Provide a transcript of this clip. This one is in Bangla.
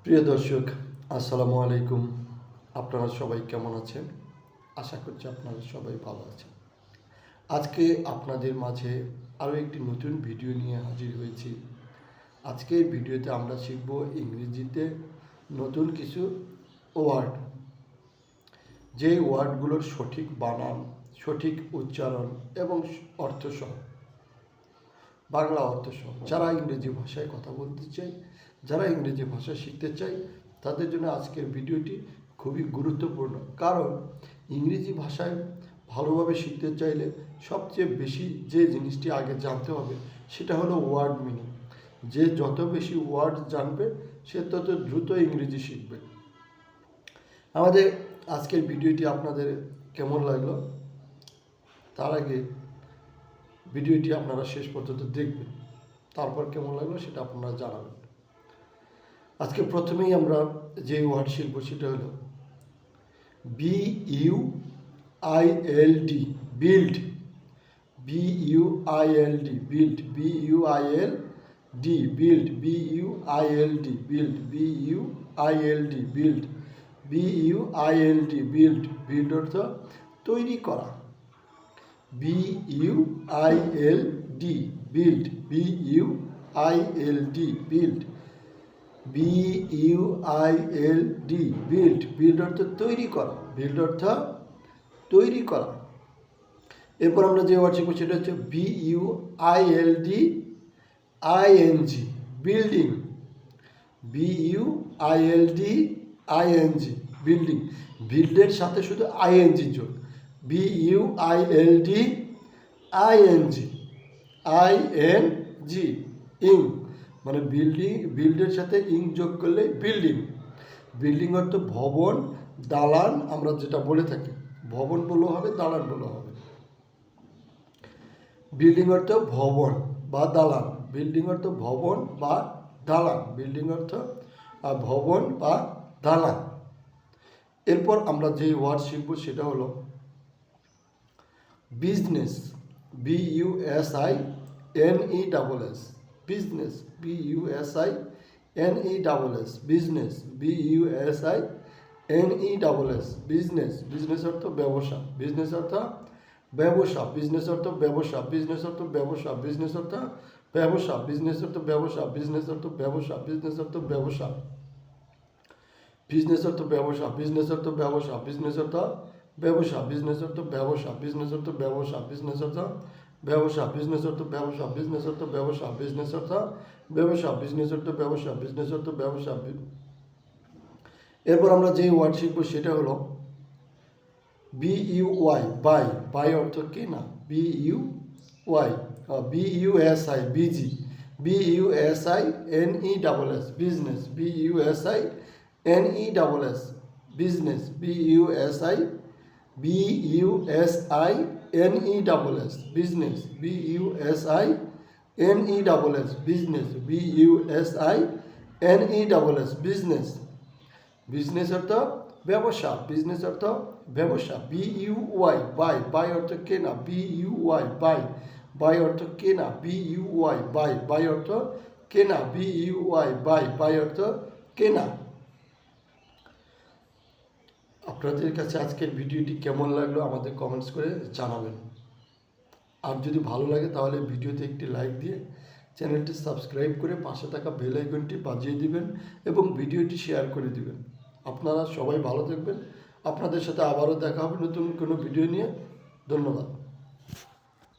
প্রিয় দর্শক, আসসালামু আলাইকুম। আপনারা সবাই কেমন আছেন? আশা করছি আপনারা সবাই ভালো আছেন। আজকে আপনাদের মাঝে আরও একটি নতুন ভিডিও নিয়ে হাজির হয়েছি। আজকের ভিডিওতে আমরা শিখব ইংরেজিতে নতুন কিছু ওয়ার্ড, যে ওয়ার্ডগুলোর সঠিক বানান, সঠিক উচ্চারণ এবং অর্থসহ, বাংলা অর্থসহ। যারা ইংরেজি ভাষায় কথা বলতে চায়, যারা ইংরেজি ভাষা শিখতে চায়, তাদের জন্য আজকের ভিডিওটি খুবই গুরুত্বপূর্ণ। কারণ ইংরেজি ভাষায় ভালোভাবে শিখতে চাইলে সবচেয়ে বেশি যে জিনিসটি আগে জানতে হবে সেটা হলো ওয়ার্ড মিনিং। যে যত বেশি ওয়ার্ড জানবে সে তত দ্রুত ইংরেজি শিখবে। আমাদের আজকের ভিডিওটি আপনাদের কেমন লাগলো তার আগে ভিডিওটি আপনারা শেষ পর্যন্ত দেখবেন, তারপর কেমন লাগলো সেটা আপনারা জানাবেন। আজকে প্রথমেই আমরা যে ওয়ার্ড শিখব সেটা হলো B U I L D, build. B U I L D, build. B U I L D, build. B U I L D, build. B U I L D, build. B U I L D, build. Build অর্থ তৈরি করা। B U I L D, build. B U I L D, build. B U I L D, build. Build অর্থ তৈরি করা। বিল্ড অর্থ তৈরি করা। এরপর আমরা যে ওয়ার্ড শিখবো সেটা হচ্ছে B U I L D I N G, building. B U I L D I N G, building. বিল্ডের সাথে শুধু আইএনজি যোগ। বিইউআইএলডি আইএনজি, আইএনজি, ইং, মানে বিল্ডিং। বিল্ডের সাথে ইং যোগ করলে বিল্ডিং। বিল্ডিং অর্থ ভবন, দালান, আমরা যেটা বলে থাকি ভবন বললেও হবে, দালান বললেও হবে। বিল্ডিং অর্থ ভবন বা দালান। বিল্ডিং অর্থ ভবন বা দালান। বিল্ডিং অর্থ ভবন বা দালান। এরপর আমরা যে ওয়ার্ড শিখব সেটা হলো business. বিইউএসআইএনইএস, business. বিইউএসআইএনইএস, business. বিইউএসআইএনইএস, business. Business অর্থ ব্যবসা। বিজনেস অর্থ ব্যবসা। বিজনেস অর্থ ব্যবসা। বিজনেস অর্থ ব্যবসা। বিজনেস অর্থ ব্যবসা। বিজনেস অর্থ ব্যবসা। বিজনেস অর্থ ব্যবসা। বিজনেস অর্থ ব্যবসা। বিজনেস অর্থ ব্যবসা। বিজনেস অর্থ ব্যবসা। বিজনেস অর্থ ব্যবসা। বিজনেস অর্থ ব্যবসা। বিজনেস অর্থ ব্যবসা। বিজনেস অর্থ ব্যবসা। বিজনেস অর্থ ব্যবসা। বিজনেস অর্থ ব্যবসা। বিজনেস অর্থ ব্যবসা। বিজনেস অর্থ ব্যবসা। বিজনেস অর্থ ব্যবসা। এরপর আমরা যে ওয়ার্ড শিখবো সেটা হলো বিইউওয়াই, বাই। বাই অর্থ কেনা। বিইউওয়াই, বিইউএসআই, busy. বিইউএসআইএনইএস, business. বিইউএসআইএনইএস, business. বিইউএসআইএনইএস, business. বিইউএসআইএনইএস, business. বিইউএসআইএনইএস, business. Business অর্থ ব্যবসা। বিজনেস অর্থ ব্যবসা। বিইউওয়াই, বাই। বাই অর্থ কেনা। বিইউওয়াই, বাই। বাই অর্থ কেনা। বিইউওয়াই, বাই। বাই অর্থ কেনা। বিইউওয়াই, বাই। বাই অর্থ কেনা। আপনাদের কাছে আজকের ভিডিওটি কেমন লাগলো আমাদের কমেন্টস করে জানাবেন। আর যদি ভালো লাগে তাহলে ভিডিওতে একটি লাইক দিয়ে চ্যানেলটি সাবস্ক্রাইব করে পাশে থাকা বেল আইকনটি বাজিয়ে দিবেন এবং ভিডিওটি শেয়ার করে দিবেন। আপনারা সবাই ভালো থাকবেন। আপনাদের সাথে আবারও দেখা হবে নতুন কোনো ভিডিও নিয়ে। ধন্যবাদ।